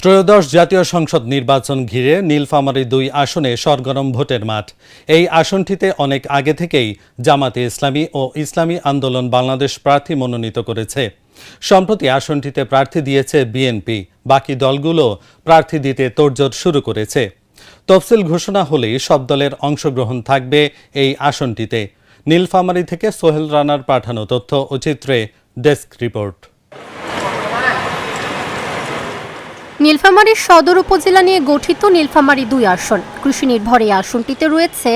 ত্রয়োদশ জাতীয় সংসদ নির্বাচন ঘিরে নীলফামারী ২ আসনে সরগরম ভোটের মাঠ। এই আসনটিতে অনেক আগে থেকেই জামাতে ইসলামী ও ইসলামী আন্দোলন বাংলাদেশ প্রার্থী মনোনীত করেছে। সম্প্রতি আসনটিতে প্রার্থী দিয়েছে বিএনপি। বাকি দলগুলো প্রার্থী দিতে তোড়জোড় শুরু করেছে। তফসিল ঘোষণা হলেই সব দলের অংশগ্রহণ থাকবে এই আসনটিতে। নীলফামারী থেকে সোহেল রানার পাঠানো তথ্য ও চিত্রে ডেস্ক রিপোর্ট। নীলফামারী সদর উপজেলা নিয়ে গঠিত নীলফামারী ২ আসন। কৃষি নির্ভর এই আসনটিতে রয়েছে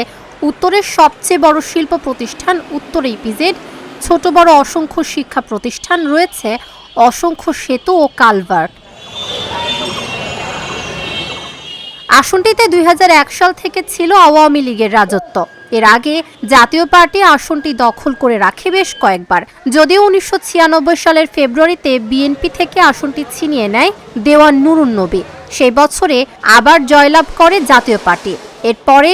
উত্তরের সবচেয়ে বড় শিল্প প্রতিষ্ঠান উত্তর ইপিজেড, ছোট বড় অসংখ্য শিক্ষা প্রতিষ্ঠান, রয়েছে অসংখ্য সেতু ও কালভার্ট। আসনটিতে ২০০১ সাল থেকে ছিল আওয়ামী লীগের রাজত্ব। এর আগে জাতীয় পার্টি আসনটি দখল করে রাখে বেশ কয়েকবার। যদিও ১৯৯৬ সালের ফেব্রুয়ারিতে বিএনপি থেকে আসনটি ছিনিয়ে নেয় দেওয়ান নুরুন নবী। সেই বছরে আবার জয়লাভ করে জাতীয় পার্টি। এরপরে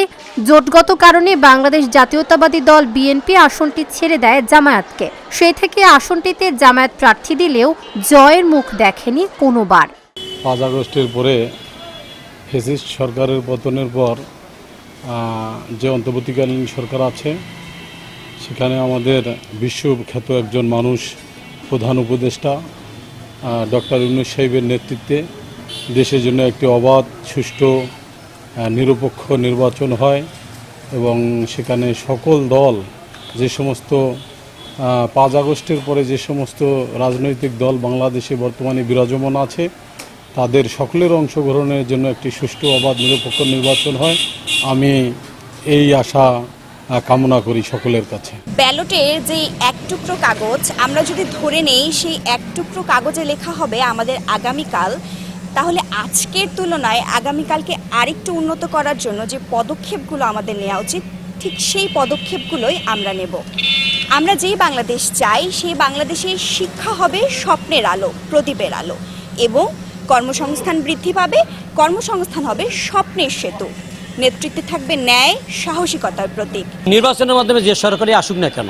জোটগত কারণে বাংলাদেশ জাতীয়তাবাদী দল বিএনপি আসনটি ছেড়ে দেয় জামায়াতকে। সেই থেকে আসনটিতে জামায়াত প্রার্থী দিলেও জয়ের মুখ দেখেনি কোনোবার। ৫ আগস্টের পরে ফ্যাসিস্ট সরকারের পতনের পর যে অন্তর্বর্তীকালীন সরকার আছে, সেখানে আমাদের বিশ্বখ্যাত একজন মানুষ, প্রধান উপদেষ্টা ডক্টর ইউনূস সাহেবের নেতৃত্বে দেশের জন্য একটি অবাধ, সুষ্ঠু, নিরপেক্ষ নির্বাচন হয় এবং সেখানে সকল দল, যে সমস্ত ৫ আগস্টের পরে যে সমস্ত রাজনৈতিক দল বাংলাদেশে বর্তমানে বিরাজমান আছে, তাদের সকলের অংশগ্রহণের জন্য একটি সুষ্ঠু, অবাধ, নিরপেক্ষ নির্বাচন হয়। আমি এই আশা কামনা করি সকলের কাছে। ব্যালটের যে এক টুকরো কাগজ আমরা যদি ধরে নেই, সেই এক টুকরো কাগজে লেখা হবে আমাদের আগামীকাল, তাহলে আজকের তুলনায় আগামীকালকে আরেকটু উন্নত করার জন্য যে পদক্ষেপগুলো আমাদের নেওয়া উচিত, ঠিক সেই পদক্ষেপগুলোই আমরা নেব। আমরা যেই বাংলাদেশ চাই, সেই বাংলাদেশে শিক্ষা হবে স্বপ্নের আলো, প্রদীপের আলো, এবং কর্মসংস্থান বৃদ্ধি পাবে, কর্মসংস্থান হবে স্বপ্নের সেতু, নেতৃত্বে থাকবে ন্যায়, সাহসিকতার প্রতীক। নির্বাচনের মাধ্যমে যে সরকারই আসুক না কেন,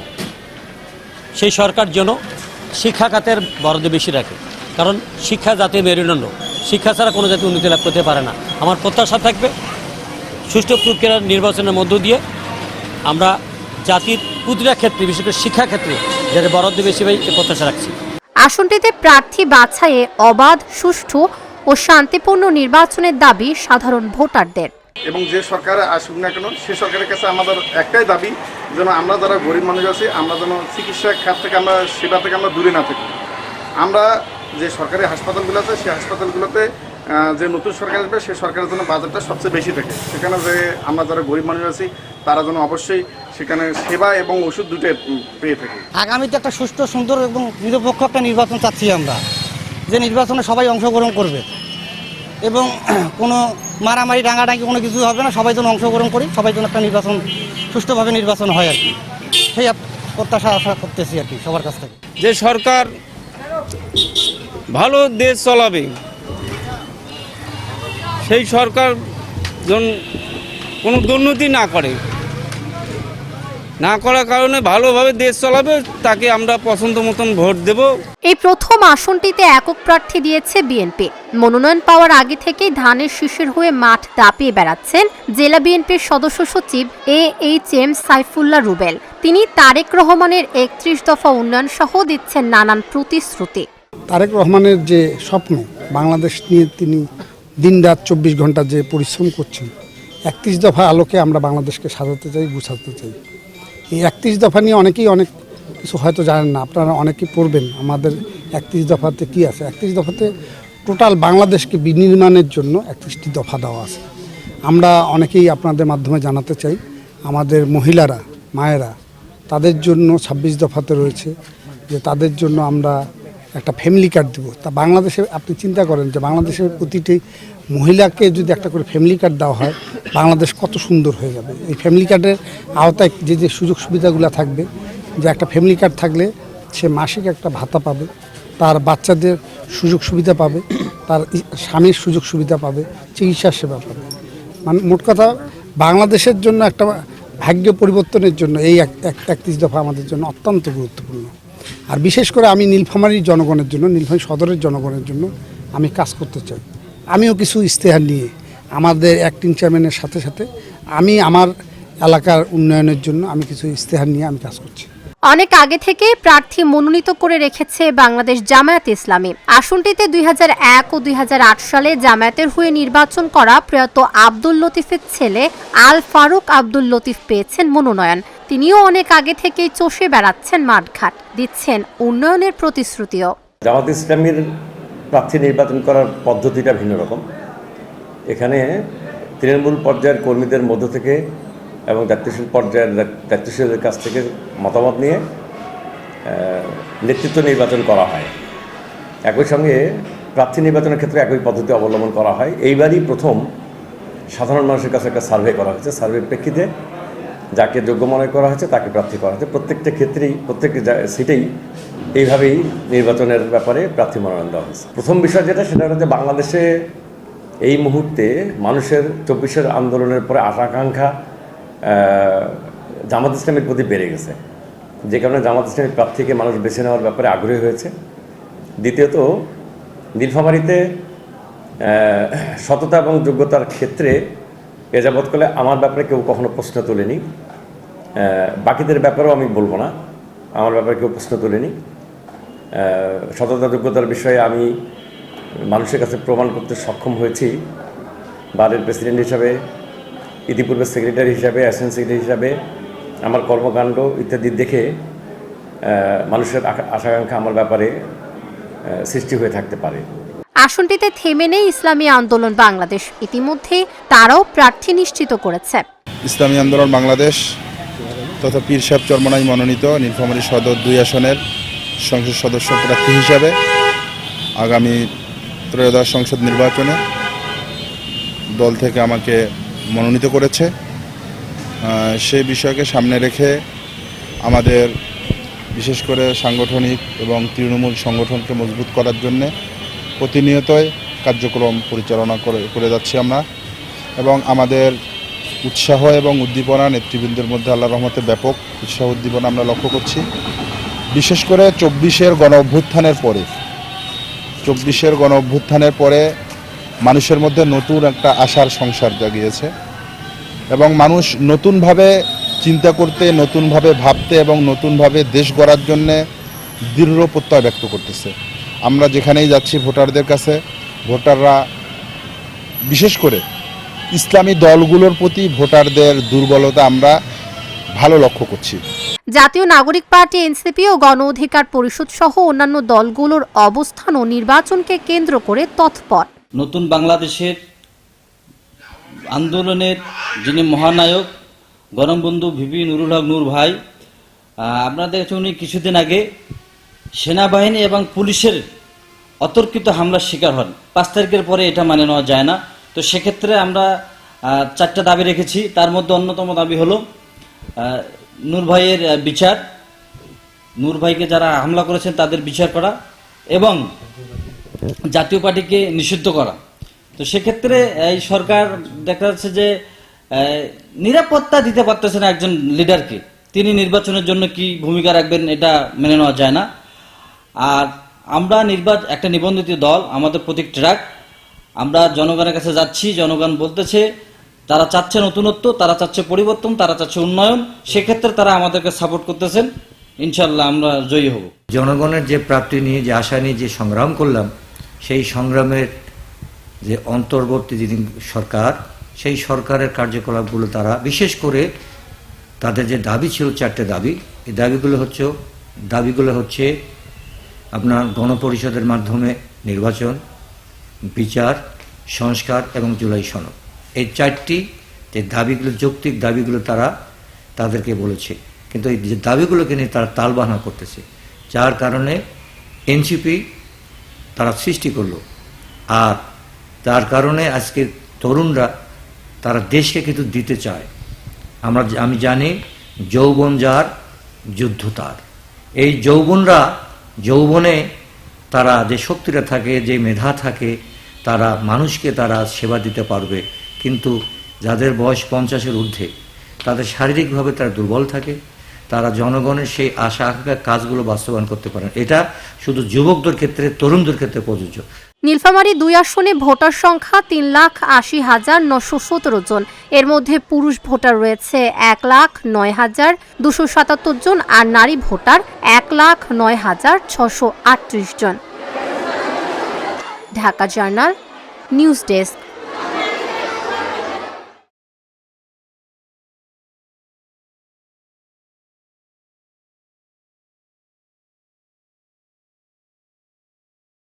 সেই সরকার যেন শিক্ষা খাতের বরাদ্দ বেশি রাখে, কারণ শিক্ষা জাতীয় মেরুদণ্ড। শিক্ষা ছাড়া কোনো জাতি উন্নতি লাভ করতে পারে না। আমার প্রত্যাশা থাকবে সুষ্ঠু প্রক্রিয়ার নির্বাচনের মধ্য দিয়ে আমরা জাতির প্রতিটা ক্ষেত্রে, বিশেষ করে শিক্ষা ক্ষেত্রে যাতে বরাদ্দ বেশি পাই, এই প্রত্যাশা রাখছি। আসনটিতে প্রার্থী বাছাইয়ে অবাধ, সুষ্ঠু ও শান্তিপূর্ণ নির্বাচনের দাবি সাধারণ ভোটারদের। এবং যে সরকার আসুক না কেন, সে সরকারের কাছে আমাদের একটাই দাবি, যেন আমরা যারা গরিব মানুষ আছি, আমরা যেন চিকিৎসা খাত থেকে, আমরা সেবা থেকে আমরা দূরে না থাকি। আমরা যে সরকারি হাসপাতালগুলো আছে, সেই হাসপাতালগুলোতে যে নতুন সরকার আসবে, সেই সরকারের জন্য বাজেটটা সবচেয়ে বেশি থাকে। সেখানে যে আমরা যারা গরিব মানুষ আছি, তারা যেন অবশ্যই সেখানে সেবা এবং ওষুধ দুটোই পেয়ে থাকি। আগামীতে একটা সুষ্ঠু, সুন্দর এবং নিরপেক্ষ একটা নির্বাচন চাচ্ছি আমরা, যে নির্বাচনে সবাই অংশগ্রহণ করবে এবং কোনো মারামারি, ডাঙাডাঙ্গি কোনো কিছু হবে না। সবাই যেন অংশগ্রহণ করি, সবাই যেন একটা নির্বাচন, সুষ্ঠুভাবে নির্বাচন হয় আর কি, সেই প্রত্যাশা আশা করতেছি আর কি সবার কাছ থেকে। যে সরকার ভালো দেশ চালাবে, সেই সরকার যেন কোনো দুর্নীতি না করার কারণে ভালোভাবে দেশ চালাবে, তাকে আমরা পছন্দ মতন ভোট দেব। এই প্রথম আসনটিতে একক প্রার্থী দিয়েছে বিএনপি। মনোনয়ন পাওয়ার আগে থেকেই ধানের শীষের হয়ে মাঠ দাপিয়ে বেড়াচ্ছেন জেলা বিএনপির সদস্য সচিব AHM সাইফুল্লাহ রুবেল। তিনি তারেক রহমানের ৩১ দফা উন্নয়ন সহ দিচ্ছেন নানান প্রতিশ্রুতি। তারেক রহমানের যে স্বপ্ন, বাংলাদেশ নিয়ে তিনি দিনরাত ২৪ ঘন্টা যে পরিশ্রম করছেন, ৩১ দফা আলোকে আমরা বাংলাদেশকে সাজাতে চাই, গুছাতে চাই। এই ৩১ দফা নিয়ে অনেকেই অনেক কিছু হয়তো জানেন না, আপনারা অনেকেই পড়বেন আমাদের ৩১ দফাতে কী আছে। ৩১ দফাতে টোটাল বাংলাদেশকে বিনির্মাণের জন্য ৩১টি দফা দেওয়া আছে। আমরা অনেকেই আপনাদের মাধ্যমে জানাতে চাই, আমাদের মহিলারা, মায়েরা, তাদের জন্য ২৬ দফাতে রয়েছে যে তাদের জন্য আমরা একটা ফ্যামিলি কার্ড দেবো। তা বাংলাদেশে আপনি চিন্তা করেন যে বাংলাদেশের প্রতিটি মহিলাকে যদি একটা করে ফ্যামিলি কার্ড দেওয়া হয়, বাংলাদেশ কত সুন্দর হয়ে যাবে। এই ফ্যামিলি কার্ডের আওতায় যে যে সুযোগ সুবিধাগুলো থাকবে, যে একটা ফ্যামিলি কার্ড থাকলে সে মাসিক একটা ভাতা পাবে, তার বাচ্চাদের সুযোগ সুবিধা পাবে, তার স্বামীর সুযোগ সুবিধা পাবে, চিকিৎসা সেবা পাবে। মানে মোট কথা বাংলাদেশের জন্য একটা ভাগ্য পরিবর্তনের জন্য এই ৩১ দফা আমাদের জন্য অত্যন্ত গুরুত্বপূর্ণ। আর বিশেষ করে আমি নীলফামারীর জনগণের জন্য, নীলফামারী সদরের জনগণের জন্য আমি কাজ করতে চাই। আমিও কিছু ইশতেহার নিয়ে আমাদের অ্যাক্টিং চেয়ারম্যানের সাথে সাথে আমি আমার এলাকার উন্নয়নের জন্য আমি কিছু ইশতেহার নিয়ে আমি কাজ করছি। অনেক আগে থেকে প্রার্থী মনোনীত করে রেখেছে বাংলাদেশ জামায়াত ইসলামী। আসনটিতে 2001 ও 2008 সালে জামায়াতের হয়ে নির্বাচন করা প্রয়াত আব্দুল লতিফের ছেলে আল ফারুক আব্দুল লতিফ পেয়েছেন মনোনয়ন। তিনিও অনেক আগে থেকেই চষে বেড়াচ্ছেন মাঠঘাট, দিচ্ছেন উন্নয়নের প্রতিশ্রুতিও। জামাত ইসলামীর প্রার্থী নির্বাচন করার পদ্ধতিটা ভিন্ন রকম। এখানে তৃণমূল পর্যায়ের কর্মীদের মধ্য থেকে এবং দায়িত্বশীলদের কাছ থেকে মতামত নিয়ে নেতৃত্ব নির্বাচন করা হয়। একই সঙ্গে প্রার্থী নির্বাচনের ক্ষেত্রে একই পদ্ধতি অবলম্বন করা হয়। এইবারই প্রথম সাধারণ মানুষের কাছে একটা সার্ভে করা হয়েছে। সার্ভের প্রেক্ষিতে যাকে যোগ্য মনে করা হয়েছে তাকে প্রার্থী করা হয়েছে। প্রত্যেকটা ক্ষেত্রেই প্রত্যেকটি সিটেই এইভাবেই নির্বাচনের ব্যাপারে প্রার্থী মনোনয়ন দেওয়া হয়েছে। প্রথম বিষয় যেটা, সেটা হচ্ছে বাংলাদেশে এই মুহূর্তে মানুষের 24-এর আন্দোলনের পরে আশা-আকাঙ্ক্ষা জামাত ইসলামের প্রতি বেড়ে গেছে, যে কারণে জামাত ইসলামের প্রার্থীকে মানুষ বেছে নেওয়ার ব্যাপারে আগ্রহী হয়েছে। দ্বিতীয়ত, নীলফামারীতে সততা এবং যোগ্যতার ক্ষেত্রে এ যাবৎকালে আমার ব্যাপারে কেউ কখনো প্রশ্ন তোলেনি। বাকিদের ব্যাপারেও আমি বলবো না, আমার ব্যাপারে কেউ প্রশ্ন তোলেনি। সততা যোগ্যতার বিষয়ে আমি মানুষের কাছে প্রমাণ করতে সক্ষম হয়েছি। বারের প্রেসিডেন্ট হিসাবে, ইতিপূর্বে সেক্রেটারি হিসাবে, অ্যাসিস্ট্যান্ট সেক্রেটারি হিসাবে আমার কর্মকাণ্ড ইত্যাদি দেখে মানুষের আশা-আকাঙ্ক্ষা আমার ব্যাপারে সৃষ্টি হয়ে থাকতে পারে। আসনটিতে থেমে নেই ইসলামী আন্দোলন বাংলাদেশ, ইতিমধ্যে তারাও প্রার্থী নিশ্চিত করেছে। ইসলামী আন্দোলন বাংলাদেশ তথা পীর সাহেব চরমনাই মনোনীত নীলফামারী সদর 2 আসনের সংসদ সদস্য প্রার্থী হিসাবে আগামী ত্রয়োদশ সংসদ নির্বাচনে দল থেকে আমাকে মনোনীত করেছে। সেই বিষয়কে সামনে রেখে আমাদের বিশেষ করে সাংগঠনিক এবং তৃণমূল সংগঠনকে মজবুত করার জন্য প্রতিনিয়তই কার্যক্রম পরিচালনা করে যাচ্ছি আমরা, এবং আমাদের উৎসাহ এবং উদ্দীপনা নেতৃবৃন্দের মধ্যে আল্লাহর রহমতে ব্যাপক উৎসাহ উদ্দীপনা আমরা লক্ষ্য করছি। বিশেষ করে 24-এর গণ অভ্যুত্থানের পরে মানুষের মধ্যে নতুন একটা আশার সংসার জাগিয়েছে এবং মানুষ নতুনভাবে চিন্তা করতে, নতুনভাবে ভাবতে এবং নতুনভাবে দেশ গড়ার জন্যে দৃঢ় প্রত্যয় ব্যক্ত করতেছে। আমরা যেখানেই যাচ্ছি ভোটারদের কাছে, ভোটাররা বিশেষ করে ইসলামী দলগুলোর প্রতি ভোটারদের দুর্বলতা আমরা ভালো লক্ষ্য করছি। জাতীয় নাগরিক পার্টি, এনসিপি ও গণ অধিকার পরিষদ সহ অন্যান্য দলগুলোর অবস্থানও নির্বাচনকে কেন্দ্র করে তৎপর। নতুন বাংলাদেশের আন্দোলনের যিনি মহানায়ক গণবন্ধু ভিপি নুরুল হক নূর ভাই, আপনারা দেখেছেন উনি কিছুদিন আগে সেনাবাহিনী এবং পুলিশের অতর্কিত হামলার শিকার হন। 5 তারিখের পরে এটা মানে নেওয়া যায় না। তো সেক্ষেত্রে আমরা 4টা দাবি রেখেছি। তার মধ্যে অন্যতম দাবি হলো নূর ভাইয়ের বিচার, নূর ভাইকে যারা হামলা করেছেন তাদের বিচার করা এবং জাতীয় পার্টিকে নিষিদ্ধ করা। তো সেক্ষেত্রে এই সরকার দেখা যাচ্ছে যে নিরাপত্তা দিতে পারতেছে না একজন লিডারকে। তিনি নির্বাচনের জন্য কি ভূমিকা রাখবেন এটা মেনে নেওয়া যায় না। আর আমরা একটা নিবন্ধিত দল, আমাদের প্রতীক ট্রাক। আমরা জনগণের কাছে যাচ্ছি, জনগণ বলতেছে তারা চাচ্ছে নতুনত্ব, তারা চাচ্ছে পরিবর্তন, তারা চাচ্ছে উন্নয়ন। সেক্ষেত্রে তারা আমাদেরকে সাপোর্ট করতেছেন। ইনশাল্লাহ আমরা জয়ী হব। জনগণের যে প্রাপ্তি নিয়ে, যে আশা নিয়ে যে সংগ্রাম করলাম, সেই সংগ্রামের যে অন্তর্বর্তী যিনি সরকার, সেই সরকারের কার্যকলাপগুলো তারা বিশেষ করে তাদের যে দাবি ছিল 4টে দাবি, এই দাবিগুলো হচ্ছে আপনার গণপরিষদের মাধ্যমে নির্বাচন, বিচার, সংস্কার এবং জুলাই সনদ। এই 4টি যে দাবিগুলো, যৌক্তিক দাবিগুলো তারা তাদেরকে বলেছে, কিন্তু এই যে দাবিগুলোকে নিয়ে তারা তালবাহানা করতেছে, যার কারণে এনসিপি তারা সৃষ্টি করলো। আর তার কারণে আজকে তরুণরা তারা দেশকে কিন্তু দিতে চায়। আমি জানি যৌবন যার যুদ্ধ তার। এই যৌবনে তারা যে শক্তিটা থাকে, যে মেধা থাকে, তারা মানুষকে তারা সেবা দিতে পারবে। কিন্তু যাদের বয়স 50-এর ঊর্ধ্বে, তাদের শারীরিকভাবে তারা দুর্বল থাকে, তারা জনগণের সেই আশা আকাঙ্ক্ষার কাজগুলো বাস্তবায়ন করতে পারেন। এটা শুধু যুবকদের ক্ষেত্রে, তরুণদের ক্ষেত্রে প্রযোজ্য। নীলফামারী 2 আসনে ভোটার সংখ্যা 3,80,917 জন। এর মধ্যে পুরুষ ভোটার রয়েছে 1,09,277 জন আর নারী ভোটার 1,09,638 জন। Dhaka journal news desk.